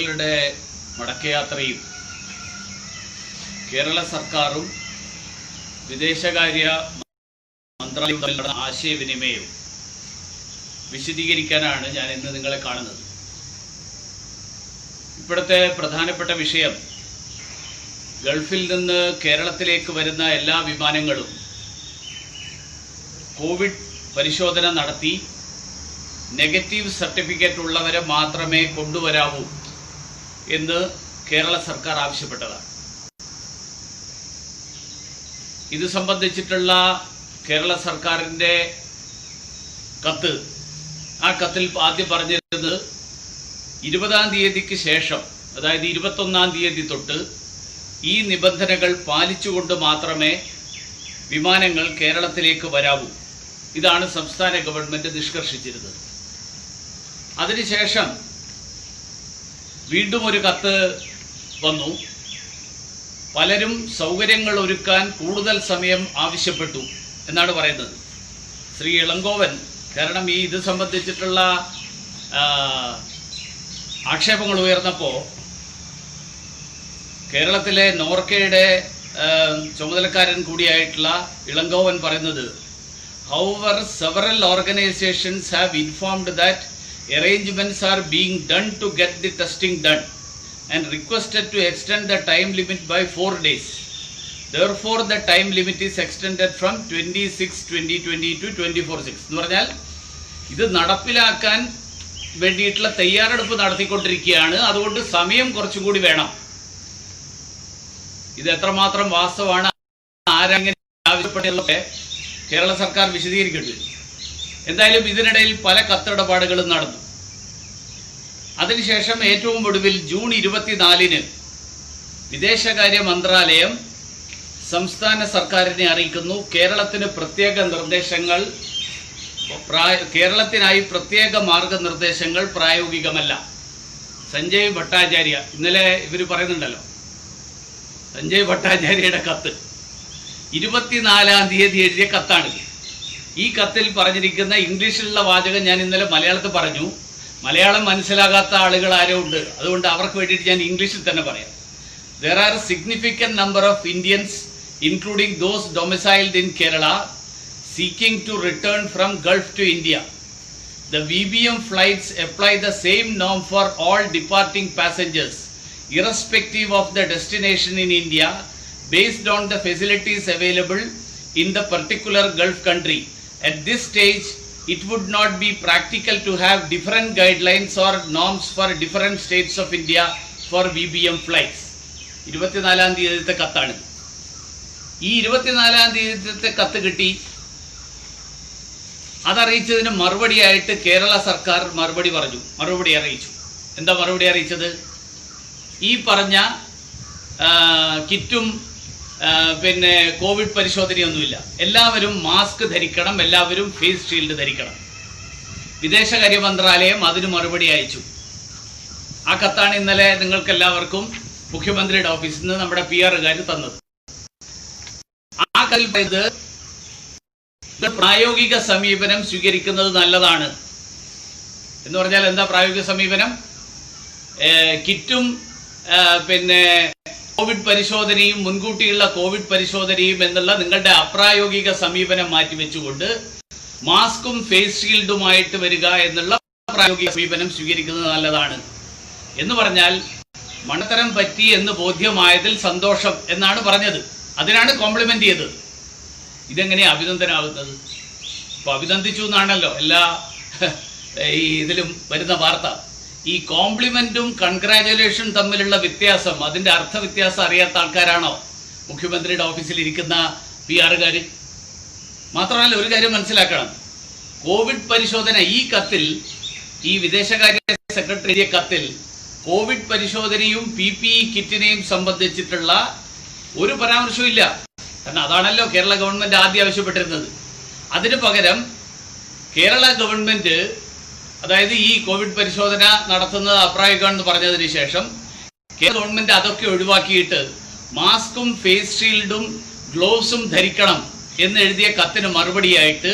വിശ്വാസികളുടെ മടക്കയാത്രയും കേരള സർക്കാരും വിദേശകാര്യ മന്ത്രാലയവും തമ്മിലുള്ള ആശയവിനിമയവും വിശദീകരിക്കാനാണ് ഞാൻ ഇന്ന് നിങ്ങളെ കാണുന്നത്. ഇപ്പോഴത്തെ പ്രധാനപ്പെട്ട വിഷയം ഗൾഫിൽ നിന്ന് കേരളത്തിലേക്ക് വരുന്ന എല്ലാ വിമാനങ്ങളും കോവിഡ് പരിശോധന നടത്തി നെഗറ്റീവ് സർട്ടിഫിക്കറ്റ് ഉള്ളവരെ മാത്രമേ കൊണ്ടുവരാവൂ എന്ന് കേരള സർക്കാർ ആവശ്യപ്പെട്ടതാണ്. ഇത് സംബന്ധിച്ചിട്ടുള്ള കേരള സർക്കാരിൻ്റെ കത്ത്, ആ കത്തിൽ ആദ്യം പറഞ്ഞിരുന്നത് 20-ാം തീയതിക്ക് ശേഷം, അതായത് 21-ാം തീയതി തൊട്ട് ഈ നിബന്ധനകൾ പാലിച്ചുകൊണ്ട് മാത്രമേ വിമാനങ്ങൾ കേരളത്തിലേക്ക് വരാവൂ. ഇതാണ് സംസ്ഥാന ഗവൺമെൻറ് നിഷ്കർഷിച്ചിരുന്നത്. അതിനുശേഷം വീണ്ടും ഒരു കത്ത് വന്നു. പലരും സൗകര്യങ്ങൾ ഒരുക്കാൻ കൂടുതൽ സമയം ആവശ്യപ്പെട്ടു എന്നാണ് പറയുന്നത്. ശ്രീ ഇളങ്കോവൻ, കാരണം ഇത് സംബന്ധിച്ചിട്ടുള്ള ആക്ഷേപങ്ങൾ ഉയർന്നപ്പോൾ കേരളത്തിലെ നോർക്കയുടെ ചുമതലക്കാരൻ കൂടിയായിട്ടുള്ള ഇളങ്കോവൻ പറയുന്നത്, however several organizations have informed that arrangements are being done to get the testing done and requested to extend the time limit by 4 days. Therefore the time limit is extended from 26/2020 to 24/6. എന്ന് പറഞ്ഞാൽ ഇത് നടപ്പിലാക്കാൻ വേണ്ടിയിട്ടുള്ള തയ്യാറെടുപ്പ് നടത്തിക്കൊണ്ടിരിക്കുകയാണ്. അതുകൊണ്ട് സമയം കുറച്ചും കൂടി വേണം. ഇത് എത്രമാത്രം വാസ്തവമാണ്, ആരങ്ങനെ ആവശ്യപ്പെട്ടതൊക്കെ കേരള സർക്കാർ വിശദീകരിക്കേണ്ടി വരും. എന്തായാലും ഇതിനിടയിൽ പല കത്തിടപാടുകളും നടന്നു. അതിനുശേഷം ഏറ്റവും ഒടുവിൽ ജൂൺ 24-ന് വിദേശകാര്യ മന്ത്രാലയം സംസ്ഥാന സർക്കാരിനെ അറിയിക്കുന്നു, കേരളത്തിനായി പ്രത്യേക മാർഗനിർദ്ദേശങ്ങൾ പ്രായോഗികമല്ല. സഞ്ജയ് ഭട്ടാചാര്യ, ഇന്നലെ ഇവർ പറയുന്നുണ്ടല്ലോ, സഞ്ജയ് ഭട്ടാചാര്യയുടെ കത്ത് 24-ാം തീയതി എഴുതിയ കത്താണിത്. ഈ കത്തിൽ പറഞ്ഞിരിക്കുന്ന ഇംഗ്ലീഷിലുള്ള വാചകം ഞാൻ ഇന്നലെ മലയാളത്തിൽ പറഞ്ഞു. മലയാളം മനസ്സിലാകാത്ത ആളുകൾ ആരോ ഉണ്ട്, അതുകൊണ്ട് അവർക്ക് വേണ്ടിയിട്ട് ഞാൻ ഇംഗ്ലീഷിൽ തന്നെ പറയാം. There are a significant number of Indians, including those domiciled in Kerala, seeking to return from Gulf to India. The VBM flights apply the same norm for all departing passengers, irrespective of the destination in India, based on the facilities available in the particular Gulf country. At this stage, it would not be practical to have different guidelines or norms for different states of India for VBM flights. 24-ാം തീയതിത്തെ കത്താണ്. ഈ 24-ാം തീയതിത്തെ കത്ത് കിട്ടി. അതറിയിച്ചതിന് മറുപടിയായിട്ട് കേരള സർക്കാർ മറുപടി അറിയിച്ചു. എന്താ മറുപടി അറിയിച്ചത്? ഈ പറഞ്ഞ കിറ്റും പിന്നെ കോവിഡ് പരിശോധനയൊന്നുമില്ല, എല്ലാവരും മാസ്ക് ധരിക്കണം, എല്ലാവരും ഫേസ് ഷീൽഡ് ധരിക്കണം. വിദേശകാര്യ മന്ത്രാലയം അതിന് മറുപടി അയച്ചു. ആ കത്താണ് ഇന്നലെ നിങ്ങൾക്ക് എല്ലാവർക്കും മുഖ്യമന്ത്രിയുടെ ഓഫീസിൽ നിന്ന് നമ്മുടെ PR തന്നത്. ആ കത്തിൽ പ്രായോഗിക സമീപനം സ്വീകരിക്കുന്നത് നല്ലതാണ് എന്ന് പറഞ്ഞാൽ എന്താ പ്രായോഗിക സമീപനം? കിറ്റും പിന്നെ കോവിഡ് പരിശോധനയും മുൻകൂട്ടിയുള്ള കോവിഡ് പരിശോധനയും എന്നുള്ള നിങ്ങളുടെ അപ്രായോഗിക സമീപനം മാറ്റിവെച്ചുകൊണ്ട് മാസ്കും ഫേസ് ഷീൽഡുമായിട്ട് വരിക എന്നുള്ള പ്രായോഗിക സമീപനം സ്വീകരിക്കുന്നത് നല്ലതാണ് എന്ന് പറഞ്ഞാൽ മണ്ടത്തരം പറ്റി എന്ന് ബോധ്യമായതിൽ സന്തോഷം എന്നാണ് പറഞ്ഞത്. അതിനാണ് കോംപ്ലിമെന്റ് ചെയ്തത്. ഇതെങ്ങനെയാണ് അഭിനന്ദനാവുന്നത്? ഇപ്പൊ അഭിനന്ദിച്ചു എന്നാണല്ലോ എല്ലാ ഇതിലും വരുന്ന വാർത്ത. ഈ കോംപ്ലിമെന്റും കൺഗ്രാജുലേഷൻ തമ്മിലുള്ള വ്യത്യാസം, അതിന്റെ അർത്ഥവ്യത്യാസം അറിയാത്ത ആൾക്കാരാണോ മുഖ്യമന്ത്രിയുടെ ഓഫീസിൽ ഇരിക്കുന്ന PR? മാത്രമല്ല, ഒരു കാര്യം മനസ്സിലാക്കണം, കോവിഡ് പരിശോധന ഈ കത്തിൽ, ഈ വിദേശകാര്യ സെക്രട്ടറി കത്തിൽ കോവിഡ് പരിശോധനയും PPE കിറ്റിനെയും സംബന്ധിച്ചിട്ടുള്ള ഒരു പരാമർശവും ഇല്ല. കാരണം അതാണല്ലോ കേരള ഗവൺമെന്റ് ആദ്യം ആവശ്യപ്പെട്ടിരുന്നത്. അതിന് പകരം കേരള ഗവൺമെന്റ്, അതായത് ഈ കോവിഡ് പരിശോധന നടത്തുന്നത് അപ്രായോഗികമാണെന്ന് പറഞ്ഞതിന് ശേഷം കേരള ഗവൺമെന്റ് അതൊക്കെ ഒഴിവാക്കിയിട്ട് മാസ്കും ഫേസ് ഷീൽഡും ഗ്ലോവ്സും ധരിക്കണം എന്ന് എഴുതിയ കത്തിന് മറുപടിയായിട്ട്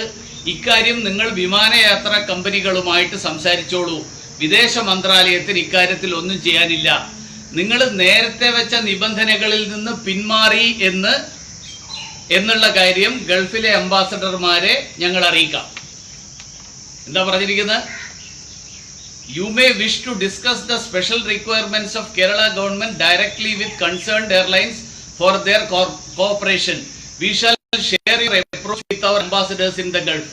ഇക്കാര്യം നിങ്ങൾ വിമാനയാത്രാ കമ്പനികളുമായിട്ട് സംസാരിച്ചോളൂ, വിദേശ മന്ത്രാലയത്തിന് ഇക്കാര്യത്തിൽ ഒന്നും ചെയ്യാനില്ല. നിങ്ങൾ നേരത്തെ വെച്ച നിബന്ധനകളിൽ നിന്ന് പിന്മാറി എന്നുള്ള കാര്യം ഗൾഫിലെ അംബാസഡർമാരെ ഞങ്ങൾ അറിയിക്കാം. എന്താ പറഞ്ഞിരിക്കുന്നത്? You may wish to discuss the special requirements of Kerala government directly with concerned airlines for their cooperation. We shall share your approach with our ambassadors in the Gulf.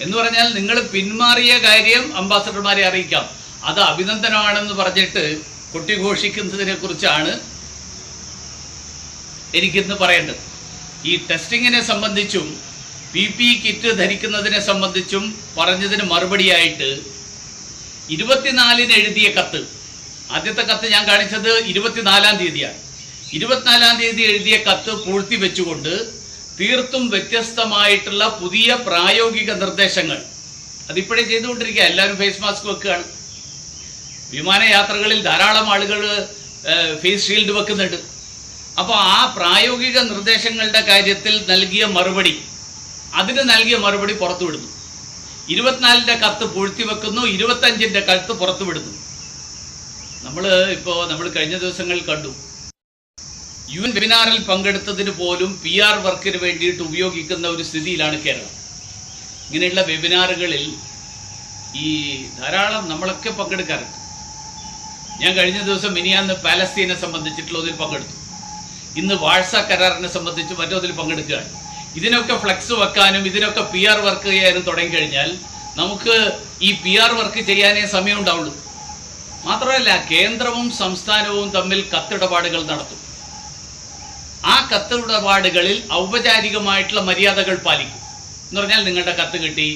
എന്ന് പറഞ്ഞാൽ നിങ്ങൾ പിന്മാറിയ കാര്യം അംബാസഡർമാരെ അറിയിക്കാം. അത് അഭിനന്ദനമാണെന്ന് പറഞ്ഞിട്ട് കൊട്ടിഘോഷിക്കുന്നതിനെ കുറിച്ചാണ് എനിക്കിന്ന് പറയേണ്ടത്. ഈ ടെസ്റ്റിങ്ങിനെ സംബന്ധിച്ചും PPE കിറ്റ് ധരിക്കുന്നതിനെ സംബന്ധിച്ചും പറഞ്ഞതിന് മറുപടിയായിട്ട് 24-ന് എഴുതിയ കത്ത്, ആദ്യത്തെ കത്ത് ഞാൻ കാണിച്ചത് 24-ാം തീയതിയാണ്. 24-ാം തീയതി എഴുതിയ കത്ത് പൂഴ്ത്തി വെച്ചുകൊണ്ട് തീർത്തും വ്യത്യസ്തമായിട്ടുള്ള പുതിയ പ്രായോഗിക നിർദ്ദേശങ്ങൾ അതിപ്പോഴേ ചെയ്തുകൊണ്ടിരിക്കുക. എല്ലാവരും ഫേസ് മാസ്ക് വെക്കുകയാണ്. വിമാനയാത്രകളിൽ ധാരാളം ആളുകൾ ഫേസ് ഷീൽഡ് വെക്കുന്നുണ്ട്. അപ്പോൾ ആ പ്രായോഗിക നിർദ്ദേശങ്ങളുടെ കാര്യത്തിൽ നൽകിയ മറുപടി, അതിന് നൽകിയ മറുപടി പുറത്തുവിടുന്നു. 24-ന്റെ കത്ത് പൂഴ്ത്തി വെക്കുന്നു, 25-ന്റെ കത്ത് പുറത്തുവിടുന്നു. നമ്മൾ കഴിഞ്ഞ ദിവസങ്ങളിൽ കണ്ടു, UN വെബിനാറിൽ പങ്കെടുത്തതിന് പോലും PR വർക്കിന് വേണ്ടിയിട്ട് ഉപയോഗിക്കുന്ന ഒരു സ്ഥിതിയിലാണ് കേരളം. ഇങ്ങനെയുള്ള വെബിനാറുകളിൽ ഈ ധാരാളം നമ്മളൊക്കെ പങ്കെടുക്കാറുണ്ട്. ഞാൻ കഴിഞ്ഞ ദിവസം മിനിയാന്ന് പാലസ്തീനെ സംബന്ധിച്ചിട്ടുള്ള ഒന്നിൽ പങ്കെടുത്തു. ഇന്ന് വാഴ്സ കരാറിനെ സംബന്ധിച്ച് മറ്റൊന്നിൽ പങ്കെടുക്കുകയാണ്. ഇതിനൊക്കെ ഫ്ലെക്സ് വെക്കാനും ഇതിനൊക്കെ PR വർക്ക് ചെയ്യാനും തുടങ്ങിക്കഴിഞ്ഞാൽ നമുക്ക് ഈ PR വർക്ക് ചെയ്യാനേ സമയം ഉണ്ടാവുള്ളൂ. മാത്രമല്ല, കേന്ദ്രവും സംസ്ഥാനവും തമ്മിൽ കത്തിടപാടുകൾ നടത്തും. ആ കത്തിടപാടുകളിൽ ഔപചാരികമായിട്ടുള്ള മര്യാദകൾ പാലിക്കും. എന്ന് പറഞ്ഞാൽ നിങ്ങളുടെ കത്ത് കിട്ടി,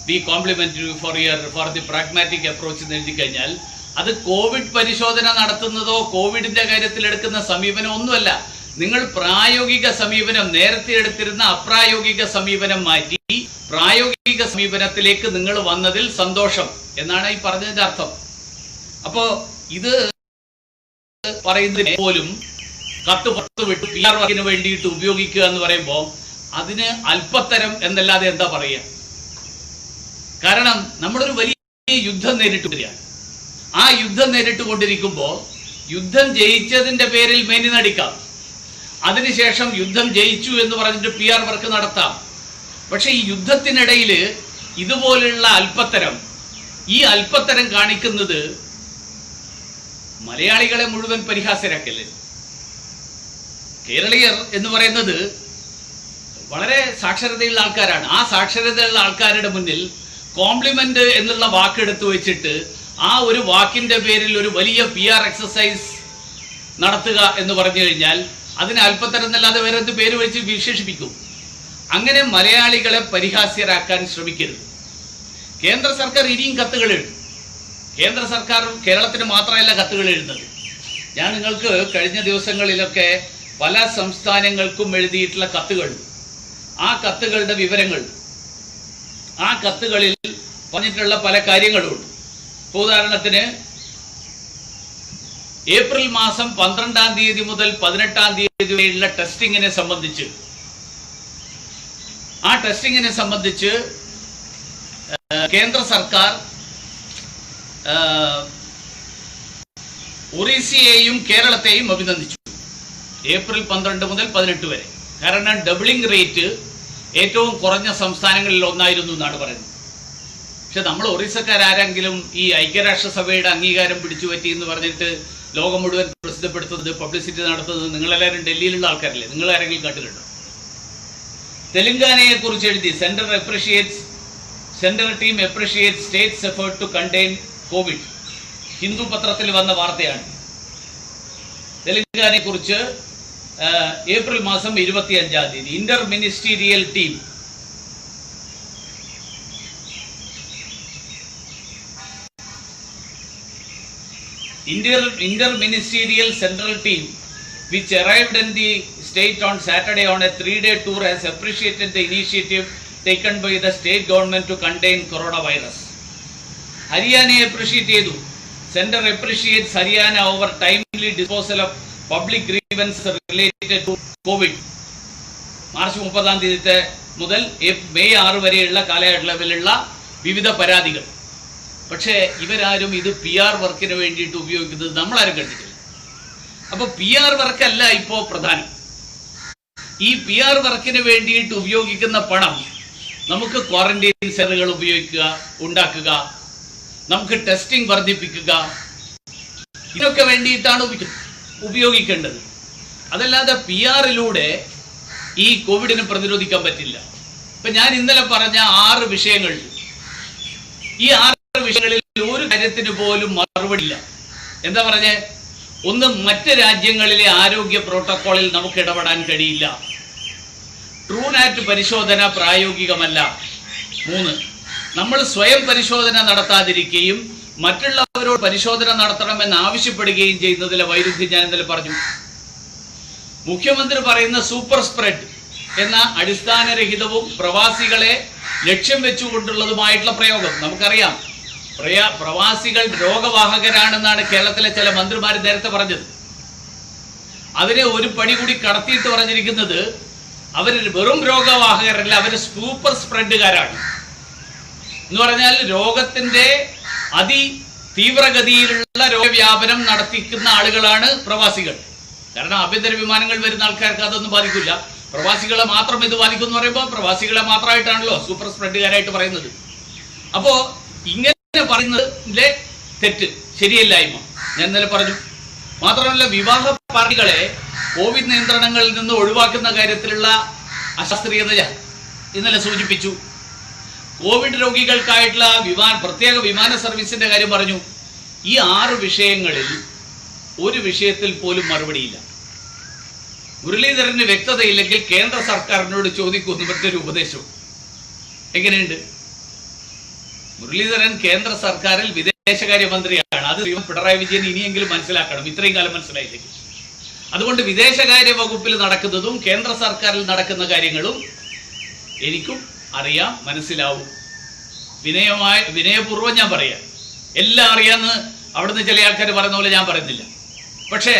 we compliment you for the pragmatic approach എന്ന് എഴുതി കഴിഞ്ഞാൽ അത് കോവിഡ് പരിശോധന നടത്തുന്നതോ കോവിഡിന്റെ കാര്യത്തിൽ എടുക്കുന്ന സമീപനം ഒന്നുമല്ല. നിങ്ങൾ പ്രായോഗിക സമീപനം, നേരത്തെ എടുത്തിരുന്ന അപ്രായോഗിക സമീപനം മാറ്റി പ്രായോഗിക സമീപനത്തിലേക്ക് നിങ്ങൾ വന്നതിൽ സന്തോഷം എന്നാണ് ഈ പറഞ്ഞതിന്റെ അർത്ഥം. അപ്പോ ഇത് പറയുന്നതിന് പോലും കത്ത് പുറത്തുവിട്ട് PR വർക്കിന് വേണ്ടിയിട്ട് ഉപയോഗിക്കുക എന്ന് പറയുമ്പോൾ അതിന് അല്പത്തരം എന്നല്ലാതെ എന്താ പറയുക? കാരണം നമ്മളൊരു വലിയ യുദ്ധം നേരിട്ടുകൊണ്ടിരിക്കുകയാണ്. ആ യുദ്ധം നേരിട്ടുകൊണ്ടിരിക്കുമ്പോൾ യുദ്ധം ജയിച്ചതിന്റെ പേരിൽ മേനി നടിക്കാം, അതിനുശേഷം യുദ്ധം ജയിച്ചു എന്ന് പറഞ്ഞിട്ട് PR വർക്ക് നടത്താം. പക്ഷെ ഈ യുദ്ധത്തിനിടയിൽ ഇതുപോലുള്ള ഈ അല്പത്തരം കാണിക്കുന്നത് മലയാളികളെ മുഴുവൻ പരിഹാസ്യരാക്കല്ലേ. കേരളീയർ എന്ന് പറയുന്നത് വളരെ സാക്ഷരതയുള്ള ആൾക്കാരാണ്. ആ സാക്ഷരതയുള്ള ആൾക്കാരുടെ മുന്നിൽ കോംപ്ലിമെന്റ് എന്നുള്ള വാക്കെടുത്ത് വെച്ചിട്ട് ആ ഒരു വാക്കിന്റെ പേരിൽ ഒരു വലിയ PR എക്സസൈസ് നടത്തുക എന്ന് പറഞ്ഞു കഴിഞ്ഞാൽ അതിന് അല്പത്തരം എന്നല്ലാതെ വേറെ എന്ത് പേര് വെച്ച് വിശേഷിപ്പിക്കും? അങ്ങനെ മലയാളികളെ പരിഹാസ്യരാക്കാൻ ശ്രമിക്കരുത്. കേന്ദ്ര സർക്കാർ ഇനിയും കത്തുകൾ എഴുതും. കേന്ദ്ര സർക്കാർ കേരളത്തിന് മാത്രമല്ല കത്തുകൾ എഴുതുന്നത്. ഞാൻ നിങ്ങൾക്ക് കഴിഞ്ഞ ദിവസങ്ങളിലൊക്കെ പല സംസ്ഥാനങ്ങൾക്കും എഴുതിയിട്ടുള്ള കത്തുകൾ, ആ കത്തുകളുടെ വിവരങ്ങൾ, ആ കത്തുകളിൽ പറഞ്ഞിട്ടുള്ള പല കാര്യങ്ങളുണ്ട്. ഉദാഹരണത്തിന് ഏപ്രിൽ മാസം 12-ാം തീയതി മുതൽ 18-ാം തീയതി വരെയുള്ള ടെസ്റ്റിങ്ങിനെ സംബന്ധിച്ച്, ആ ടെസ്റ്റിങ്ങിനെ സംബന്ധിച്ച് കേന്ദ്ര സർക്കാർ ഒറീസയെയും കേരളത്തെയും അഭിനന്ദിച്ചു. ഏപ്രിൽ 12 മുതൽ 18 വരെ. കാരണം ഡബിളിംഗ് റേറ്റ് ഏറ്റവും കുറഞ്ഞ സംസ്ഥാനങ്ങളിൽ ഒന്നായിരുന്നു എന്നാണ് പറയുന്നത്. പക്ഷെ നമ്മൾ ഒറീസക്കാരെങ്കിലും ഈ ഐക്യരാഷ്ട്രസഭയുടെ അംഗീകാരം പിടിച്ചു പറ്റി എന്ന് പറഞ്ഞിട്ട് ലോകം മുഴുവൻ പ്രസിദ്ധപ്പെടുത്തുന്നത്, പബ്ലിസിറ്റി നടത്തുന്നത് നിങ്ങളെല്ലാവരും ഡൽഹിയിലുള്ള ആൾക്കാരല്ലേ? നിങ്ങൾ ആരെങ്കിലും കണ്ടിട്ടുണ്ടോ? തെലങ്കാനയെ കുറിച്ച് എഴുതി, central team appreciate states effort to contain COVID. Hindu പത്രത്തിൽ വന്ന വാർത്തയാണ്. തെലങ്കാനയെ കുറിച്ച് ഏപ്രിൽ മാസം 25-ാം തീയതി inter ministerial team Inter-Ministerial Central Team, which arrived in the state on Saturday on a 3-day tour, has appreciated the initiative taken by the state government to contain coronavirus. Haryana appreciate edu. Center appreciates Haryana over timely disposal of public grievances related to COVID. March 30-ാം തീയതി മുതൽ May 6 വരെയുള്ള കാലയളവിലുള്ള വിവിധ പരാതികൾ. പക്ഷേ ഇവരാരും ഇത് PR വർക്കിന് വേണ്ടിയിട്ട് ഉപയോഗിക്കുന്നത് നമ്മളാരും കണ്ടിട്ടില്ല. അപ്പോൾ PR വർക്കല്ല ഇപ്പോൾ പ്രധാനം. ഈ PR വർക്കിന് വേണ്ടിയിട്ട് ഉപയോഗിക്കുന്ന പണം നമുക്ക് ക്വാറന്റൈൻ സെന്ററുകൾ ഉണ്ടാക്കുക, നമുക്ക് ടെസ്റ്റിംഗ് വർദ്ധിപ്പിക്കുക, ഇതൊക്കെ വേണ്ടിയിട്ടാണ് ഉപയോഗിക്കേണ്ടത്. അതല്ലാതെ PR-ലൂടെ ഈ കോവിഡിനെ പ്രതിരോധിക്കാൻ പറ്റില്ല. ഇപ്പൊ ഞാൻ ഇന്നലെ പറഞ്ഞ 6 വിഷയങ്ങൾ, ഈ 6 വിഷയങ്ങളിൽ ഒരു കാര്യത്തിന് പോലും മറുപടിയില്ല. എന്താ പറഞ്ഞേ? ഒന്ന്, മറ്റ് രാജ്യങ്ങളിലെ ആരോഗ്യ പ്രോട്ടോക്കോളിൽ നമുക്ക് ഇടപെടാൻ കഴിയില്ല. ട്രൂനാറ്റ് പരിശോധന പ്രായോഗികമല്ല. 3, നമ്മൾ സ്വയം പരിശോധന നടത്താതിരിക്കുകയും മറ്റുള്ളവരോട് പരിശോധന നടത്തണമെന്ന് ആവശ്യപ്പെടുകയും ചെയ്യുന്നതിലെ വൈരുദ്ധ്യം ഞാൻ ഇന്നലെ പറഞ്ഞു. മുഖ്യമന്ത്രി പറയുന്ന സൂപ്പർ സ്പ്രെഡ് എന്ന അടിസ്ഥാനരഹിതവും പ്രവാസികളെ ലക്ഷ്യം വെച്ചുകൊണ്ടുള്ളതുമായിട്ടുള്ള പ്രയോഗം നമുക്കറിയാം. പ്രവാസികൾ രോഗവാഹകരാണെന്നാണ് കേരളത്തിലെ ചില മന്ത്രിമാർ നേരത്തെ പറഞ്ഞത്. അതിനെ ഒരു പടി കൂടി കടത്തിയിട്ട് പറഞ്ഞിരിക്കുന്നത് അവർ വെറും രോഗവാഹകരല്ല, അവർ സൂപ്പർ സ്പ്രെഡുകാരാണ് എന്ന് പറഞ്ഞാൽ രോഗത്തിന്റെ തീവ്രഗതിയിലുള്ള രോഗവ്യാപനം നടത്തിക്കുന്ന ആളുകളാണ് പ്രവാസികൾ. കാരണം ആഭ്യന്തര വിമാനങ്ങൾ വരുന്ന ആൾക്കാർക്ക് അതൊന്നും ബാധിക്കില്ല. പ്രവാസികളെ മാത്രം ഇത് ബാധിക്കും എന്ന് പറയുമ്പോൾ പ്രവാസികളെ മാത്രമായിട്ടാണല്ലോ സൂപ്പർ സ്പ്രെഡുകാരായിട്ട് പറയുന്നത്. അപ്പോ ഇങ്ങനെ പറയുന്നതിലെ തെറ്റ്, ശരിയല്ലായ്മ ഞാൻ ഇന്നലെ പറഞ്ഞു. മാത്രമല്ല, വിവാഹ പാർട്ടികളെ കോവിഡ് നിയന്ത്രണങ്ങളിൽ നിന്ന് ഒഴിവാക്കുന്ന കാര്യത്തിലുള്ള അശാസ്ത്രീയത ഇന്നലെ സൂചിപ്പിച്ചു. കോവിഡ് രോഗികൾക്കായിട്ടുള്ള പ്രത്യേക വിമാന സർവീസിന്റെ കാര്യം പറഞ്ഞു. ഈ 6 വിഷയങ്ങളിൽ ഒരു വിഷയത്തിൽ പോലും മറുപടിയില്ല. മുരളീധരന് വ്യക്തതയില്ലെങ്കിൽ കേന്ദ്ര സർക്കാരിനോട് ചോദിക്കുന്നു മറ്റൊരു ഉപദേശവും. എങ്ങനെയുണ്ട്? മുരളീധരൻ കേന്ദ്ര സർക്കാരിൽ വിദേശകാര്യമന്ത്രിയാണ്. അത് പിണറായി വിജയൻ ഇനിയെങ്കിലും മനസ്സിലാക്കണം, ഇത്രയും കാലം മനസ്സിലായില്ലെങ്കിൽ. അതുകൊണ്ട് വിദേശകാര്യ വകുപ്പിൽ നടക്കുന്നതും കേന്ദ്ര സർക്കാരിൽ നടക്കുന്ന കാര്യങ്ങളും എനിക്കും അറിയാം, മനസ്സിലാവും. വിനയപൂർവ്വം ഞാൻ പറയാം. എല്ലാം അറിയാമെന്ന് അവിടുന്ന് ചില ആൾക്കാർ പറയുന്ന പോലെ ഞാൻ പറയുന്നില്ല. പക്ഷേ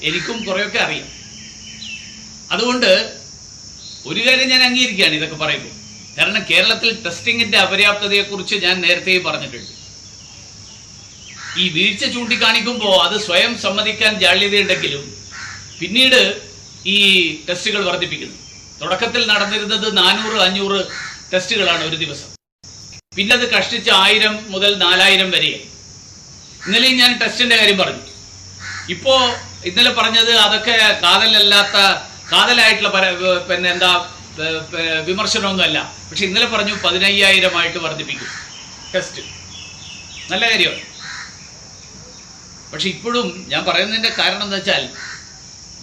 എനിക്കും കുറേയൊക്കെ അറിയാം. അതുകൊണ്ട് ഒരു കാര്യം ഞാൻ അംഗീകരിക്കുകയാണ് ഇതൊക്കെ പറയുമ്പോൾ. കാരണം കേരളത്തിൽ ടെസ്റ്റിങ്ങിന്റെ അപര്യാപ്തതയെക്കുറിച്ച് ഞാൻ നേരത്തെ പറഞ്ഞിട്ടുണ്ട്. ഈ വീഴ്ച ചൂണ്ടിക്കാണിക്കുമ്പോൾ അത് സ്വയം സമ്മതിക്കാൻ ജാള്യതയുണ്ടെങ്കിലും പിന്നീട് ഈ ടെസ്റ്റുകൾ വർദ്ധിപ്പിക്കുന്നു. തുടക്കത്തിൽ നടന്നിരുന്നത് 400-500 ടെസ്റ്റുകളാണ് ഒരു ദിവസം. പിന്നെ അത് കഷ്ടിച്ച് 1000 മുതൽ 4000 വരെയായി. ഇന്നലെയും ഞാൻ ടെസ്റ്റിന്റെ കാര്യം പറഞ്ഞു. ഇപ്പോ ഇന്നലെ പറഞ്ഞത് അതൊക്കെ കാതലായിട്ടുള്ള വിമർശനമൊന്നുമല്ല. പക്ഷെ ഇന്നലെ പറഞ്ഞു 15,000 വർദ്ധിപ്പിക്കും ടെസ്റ്റ്. നല്ല കാര്യമാണ്. പക്ഷെ ഇപ്പോഴും ഞാൻ പറയുന്നതിന്റെ കാരണം എന്താ വെച്ചാൽ,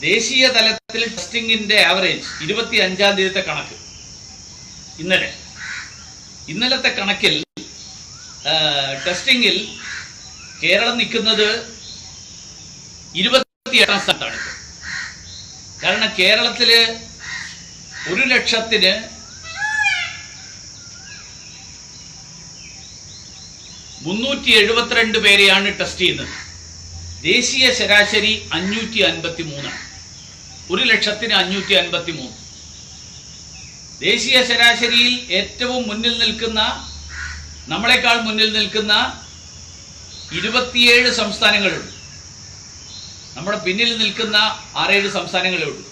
ദേശീയ തലത്തിൽ ടെസ്റ്റിംഗിന്റെ ആവറേജ് 25-ാം തീയതിത്തെ കണക്ക്, ഇന്നലത്തെ കണക്കിൽ ടെസ്റ്റിംഗിൽ കേരളം നിൽക്കുന്നത് 28-ാം സ്ഥാനത്താണ്. കാരണം കേരളത്തില് 1,00,000-ന് 372 പേരെയാണ് ടെസ്റ്റ് ചെയ്യുന്നത്. ദേശീയ ശരാശരി 553. 1,00,000-ന് 553. ദേശീയ ശരാശരിയിൽ ഏറ്റവും മുന്നിൽ നിൽക്കുന്ന, നമ്മളെക്കാൾ മുന്നിൽ നിൽക്കുന്ന 27 സംസ്ഥാനങ്ങളുണ്ട്. നമ്മുടെ പിന്നിൽ നിൽക്കുന്ന 6-7 സംസ്ഥാനങ്ങളേ ഉള്ളൂ.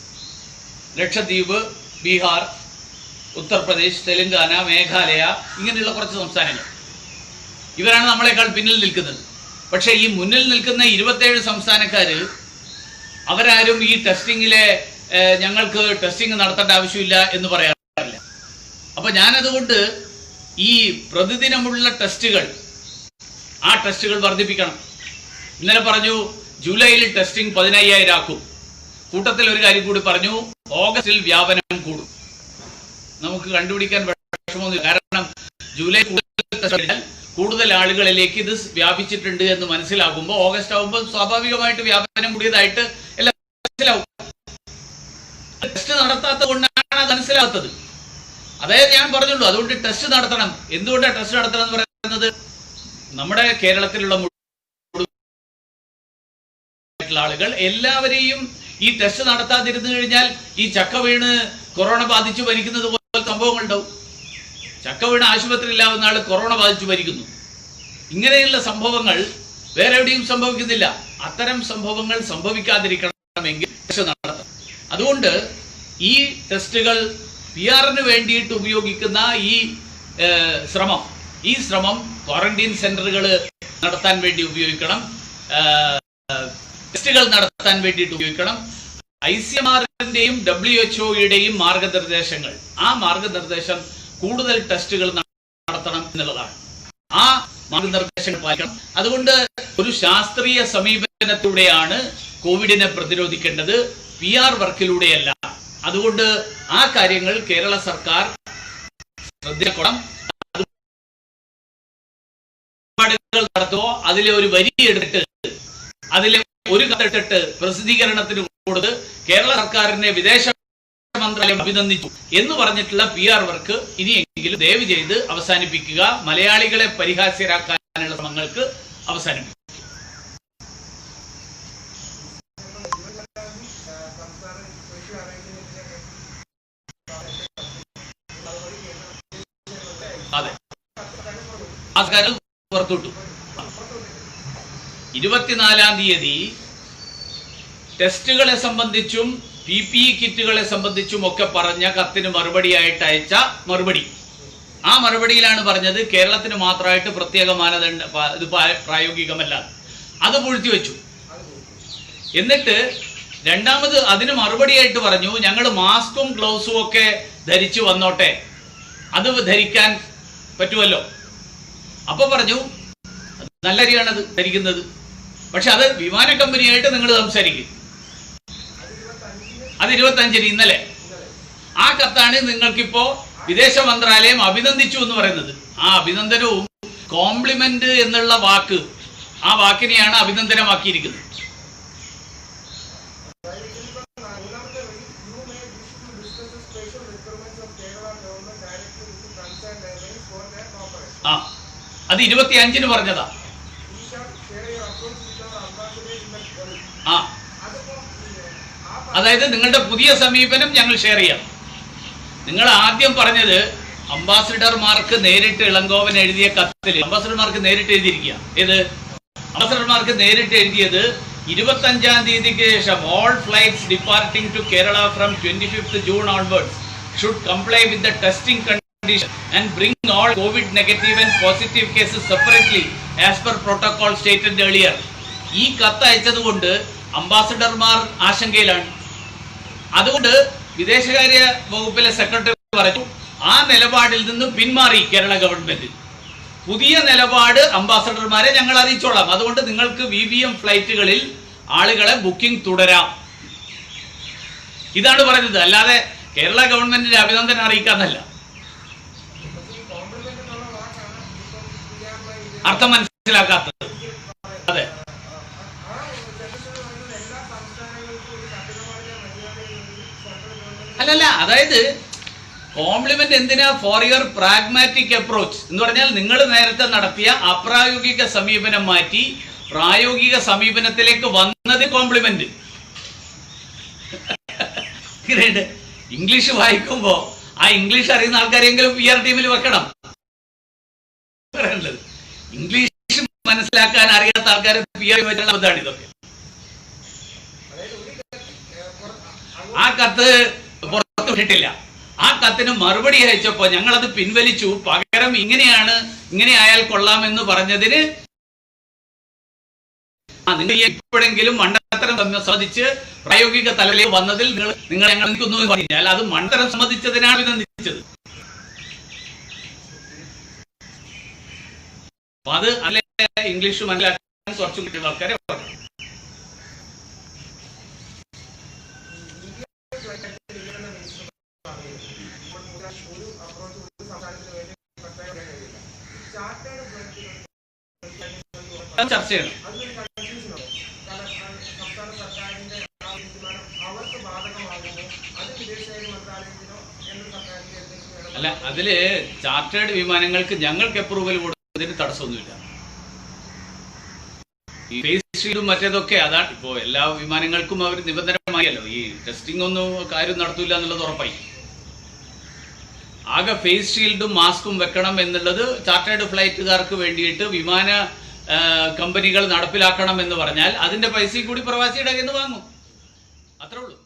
ലക്ഷദ്വീപ്, ബീഹാർ, ഉത്തർപ്രദേശ്, തെലങ്കാന, മേഘാലയ, ഇങ്ങനെയുള്ള കുറച്ച് സംസ്ഥാനങ്ങൾ. ഇവരാണ് നമ്മളെക്കാൾ പിന്നിൽ നിൽക്കുന്നത്. പക്ഷേ ഈ മുന്നിൽ നിൽക്കുന്ന 27 സംസ്ഥാനക്കാര് അവരാരും ഈ ടെസ്റ്റിങ്ങിലെ ഞങ്ങൾക്ക് ടെസ്റ്റിംഗ് നടത്തേണ്ട ആവശ്യമില്ല എന്ന് പറയാറില്ല. അപ്പൊ ഞാനതുകൊണ്ട് ഈ പ്രതിദിനമുള്ള ടെസ്റ്റുകൾ, ആ ടെസ്റ്റുകൾ വർദ്ധിപ്പിക്കണം. ഇന്നലെ പറഞ്ഞു ജൂലൈയിൽ ടെസ്റ്റിംഗ് 15,000 ആക്കും. കൂട്ടത്തിൽ ഒരു കാര്യം കൂടി പറഞ്ഞു, ഓഗസ്റ്റിൽ വ്യാപനം കൂടും. നമുക്ക് കണ്ടുപിടിക്കാൻ വിഷമമൊന്നുമില്ല. കാരണം ജൂലൈ കൂടുതൽ ആളുകളിലേക്ക് ഇത് വ്യാപിച്ചിട്ടുണ്ട് എന്ന് മനസ്സിലാകുമ്പോൾ ഓഗസ്റ്റ് ആകുമ്പോൾ സ്വാഭാവികമായിട്ട് വ്യാപനം കൂടിയതായിട്ട് എല്ലാം മനസ്സിലാവും. ടെസ്റ്റ് നടത്താത്തത് കൊണ്ടാണ് അത് മനസ്സിലാകാത്തത്. അതായത് ഞാൻ പറഞ്ഞുള്ളൂ, അതുകൊണ്ട് ടെസ്റ്റ് നടത്തണം. എന്തുകൊണ്ടാണ് ടെസ്റ്റ് നടത്തണം എന്ന് പറയുന്നത്? നമ്മുടെ കേരളത്തിലുള്ള ആളുകൾ എല്ലാവരെയും ഈ ടെസ്റ്റ് നടത്താതിരുന്നു കഴിഞ്ഞാൽ ഈ ചക്ക വീണ് കൊറോണ ബാധിച്ചു മരിക്കുന്നത് പോലെ സംഭവങ്ങൾ ഉണ്ടാവും. ചക്ക വീണ് ആശുപത്രിയിലാവുന്ന ആൾ കൊറോണ ബാധിച്ചു മരിക്കുന്നു. ഇങ്ങനെയുള്ള സംഭവങ്ങൾ വേറെ എവിടെയും സംഭവിക്കുന്നില്ല. അത്തരം സംഭവങ്ങൾ സംഭവിക്കാതിരിക്കണമെങ്കിൽ ടെസ്റ്റ് നടത്തണം. അതുകൊണ്ട് ഈ ടെസ്റ്റുകൾ PR-ന് വേണ്ടിയിട്ട് ഉപയോഗിക്കുന്ന ഈ ശ്രമം ക്വാറന്റീൻ സെന്ററുകൾ നടത്താൻ വേണ്ടി ഉപയോഗിക്കണം, ടെസ്റ്റുകൾ നടത്താൻ വേണ്ടിയിട്ട് ഉപയോഗിക്കണം. ICMR-ന്റെയും WHO-യുടെയും മാർഗനിർദ്ദേശങ്ങൾ, ആ മാർഗനിർദ്ദേശം കൂടുതൽ ടെസ്റ്റുകൾ നടത്തണം എന്നുള്ളതാണ്. ആ മാർഗനിർദ്ദേശങ്ങൾ പാലിക്കണം. അതുകൊണ്ട് ഒരു ശാസ്ത്രീയ സമീപനത്തിലൂടെയാണ് കോവിഡിനെ പ്രതിരോധിക്കേണ്ടത്, PR വർക്കിലൂടെയല്ല. അതുകൊണ്ട് ആ കാര്യങ്ങൾ കേരള സർക്കാർ ശ്രദ്ധിക്കണം. നടത്തുമോ അതിലെ ഒരു വരി എടുത്തിട്ട് അതിലെ ഒരു കത്തെടുത്തിട്ട് പ്രസിദ്ധീകരണത്തിന് കൊടുത്ത് കേരള സർക്കാരിനെ വിദേശ മന്ത്രാലയം അഭിനന്ദിച്ചു എന്ന് പറഞ്ഞിട്ടുള്ള PR വർക്ക് ഇനിയെങ്കിലും ദയവ് ചെയ്ത് അവസാനിപ്പിക്കുക. മലയാളികളെ പരിഹാസ്യരാക്കാനുള്ള ശ്രമങ്ങൾക്ക് അവസാനിപ്പിക്കുക. അതെ, ആ കാര്യം പുറത്തുവിട്ടു. 24-ാം തീയതി ടെസ്റ്റുകളെ സംബന്ധിച്ചും PPE കിറ്റുകളെ സംബന്ധിച്ചും ഒക്കെ പറഞ്ഞ കത്തിന് മറുപടിയായിട്ട് അയച്ച മറുപടി, ആ മറുപടിയിലാണ് പറഞ്ഞത് കേരളത്തിന് മാത്രമായിട്ട് പ്രത്യേക മാനദണ്ഡ ഇത് പ്രായോഗികമല്ല, അത് പൂഴ്ത്തിവെച്ചു. എന്നിട്ട് രണ്ടാമത് അതിന് മറുപടിയായിട്ട് പറഞ്ഞു ഞങ്ങൾ മാസ്കും ഗ്ലൗസും ഒക്കെ ധരിച്ചു വന്നോട്ടെ, അത് ധരിക്കാൻ പറ്റുമല്ലോ. അപ്പൊ പറഞ്ഞു നല്ല കാര്യമാണത് ധരിക്കുന്നത്, പക്ഷെ അത് വിമാന കമ്പനിയായിട്ട് നിങ്ങൾ സംസാരിക്കും. അത് 25-ന് ഇന്നലെ ആ കത്താണ് നിങ്ങൾക്കിപ്പോ വിദേശ മന്ത്രാലയം അഭിനന്ദിച്ചു എന്ന് പറയുന്നത്. ആ അഭിനന്ദനവും കോംപ്ലിമെന്റ് എന്നുള്ള വാക്ക്, ആ വാക്കിനെയാണ് അഭിനന്ദനമാക്കിയിരിക്കുന്നത്. ആ അത് 25-ന് പറഞ്ഞതാ. ആ അതായത് നിങ്ങളുടെ പുതിയ സമീപനം ഞങ്ങൾ ഷെയർ ചെയ്യാം. നിങ്ങൾ ആദ്യം പറഞ്ഞത് അംബാസിഡർമാർക്ക് നേരിട്ട് ഇളങ്കോവൻ എഴുതിയ കത്തിൽ അംബാസിഡർമാർക്ക് നേരിട്ട് എഴുതിയിരിക്കുക. ഏത് അംബാസിഡർമാർക്ക് നേരിട്ട് എഴുതിയത് 25-ാം തീയതിക്ക് ശേഷം all flights departing to Kerala from 25th June onwards should comply with the testing condition and bring all COVID negative and positive cases separately as per protocol stated earlier. ഈ കത്ത് അയച്ചത് കൊണ്ട് അംബാസിഡർമാർ ആശങ്കയിലാണ്. അതുകൊണ്ട് വിദേശകാര്യ വകുപ്പിലെ സെക്രട്ടറി പറഞ്ഞു ആ നിലപാടിൽ നിന്ന് പിന്മാറി കേരള ഗവൺമെന്റ്. പുതിയ നിലപാട് അംബാസഡർമാരെ ഞങ്ങൾ അറിയിച്ചോളാം, അതുകൊണ്ട് നിങ്ങൾക്ക് VVM ഫ്ലൈറ്റുകളിൽ ആളുകളെ ബുക്കിംഗ് തുടരാം. ഇതാണ് പറഞ്ഞത്, അല്ലാതെ കേരള ഗവൺമെന്റിന്റെ അഭിനന്ദനം അറിയിക്കാന്നല്ല. അർത്ഥം മനസ്സിലാക്കാത്തത്. അതെ, അല്ലല്ല, അതായത് കോംപ്ലിമെന്റ് എന്തിനാ? ഫോർ യുവർ പ്രാഗ്മാറ്റിക് അപ്രോച്ച് എന്ന് പറഞ്ഞാൽ നിങ്ങൾ നേരത്തെ നടത്തിയ അപ്രായോഗിക സമീപനം മാറ്റി പ്രായോഗിക സമീപനത്തിലേക്ക് വന്നത് കോംപ്ലിമെന്റ്. ഇംഗ്ലീഷ് വായിക്കുമ്പോ ആ ഇംഗ്ലീഷ് അറിയുന്ന ആൾക്കാരെങ്കിലും PR ടീമിൽ വെക്കണം. ഇംഗ്ലീഷ് മനസ്സിലാക്കാൻ അറിയാത്ത ആൾക്കാരെ PR വെച്ചുള്ള ബന്ധമാണ് ഇതൊക്കെ. ആ കത്ത് പുറത്തു വിട്ടിട്ടില്ല. ആ കത്തിന് മറുപടി അയച്ചപ്പോ ഞങ്ങളത് പിൻവലിച്ചു. പകരം ഇങ്ങനെ ആയാൽ കൊള്ളാമെന്ന് പറഞ്ഞതിന് നിങ്ങൾ എപ്പോഴെങ്കിലും മണ്ടത്തരം സംബന്ധിച്ച് പ്രായോഗിക തലത്തിലേക്ക് വന്നതിൽ നിങ്ങൾ ഞങ്ങൾ പറഞ്ഞാൽ അത് മണ്ടത്തരം സംബന്ധിച്ചതിനാണ് അഭിനന്ദിച്ചത്. അപ്പൊ അത് അല്ലെ ഇംഗ്ലീഷ് മനസ്സിലാക്കാൻ കുറച്ചും കിട്ടുന്ന ആൾക്കാരെ ചർച്ച ചെയ്യണം. അല്ല, അതില് ചാർട്ടേഡ് വിമാനങ്ങൾക്ക് ഞങ്ങൾക്ക് അപ്രൂവൽ കൊടുത്തതിന് തടസ്സമൊന്നുമില്ല. ഈ ഫേസ് ഷീൽഡും മറ്റേതൊക്കെ അതാണ്. ഇപ്പോ എല്ലാ വിമാനങ്ങൾക്കും അവർ നിബന്ധനമായല്ലോ ഈ ടെസ്റ്റിംഗ് ഒന്നും കാര്യം നടത്തൂല എന്നുള്ളത് ഉറപ്പായി. ആ ആകെ ഫേസ് ഷീൽഡും മാസ്കും വെക്കണം എന്നുള്ളത് ചാർട്ടേഡ് ഫ്ലൈറ്റുകാർക്ക് വേണ്ടിയിട്ട് വിമാന കമ്പനികൾ നടപ്പിലാക്കണം എന്ന് പറഞ്ഞാൽ അതിന്റെ പൈസയും കൂടി പ്രവാസിയുടെ കയ്യിൽ നിന്ന് വാങ്ങും. അത്രേ ഉള്ളൂ.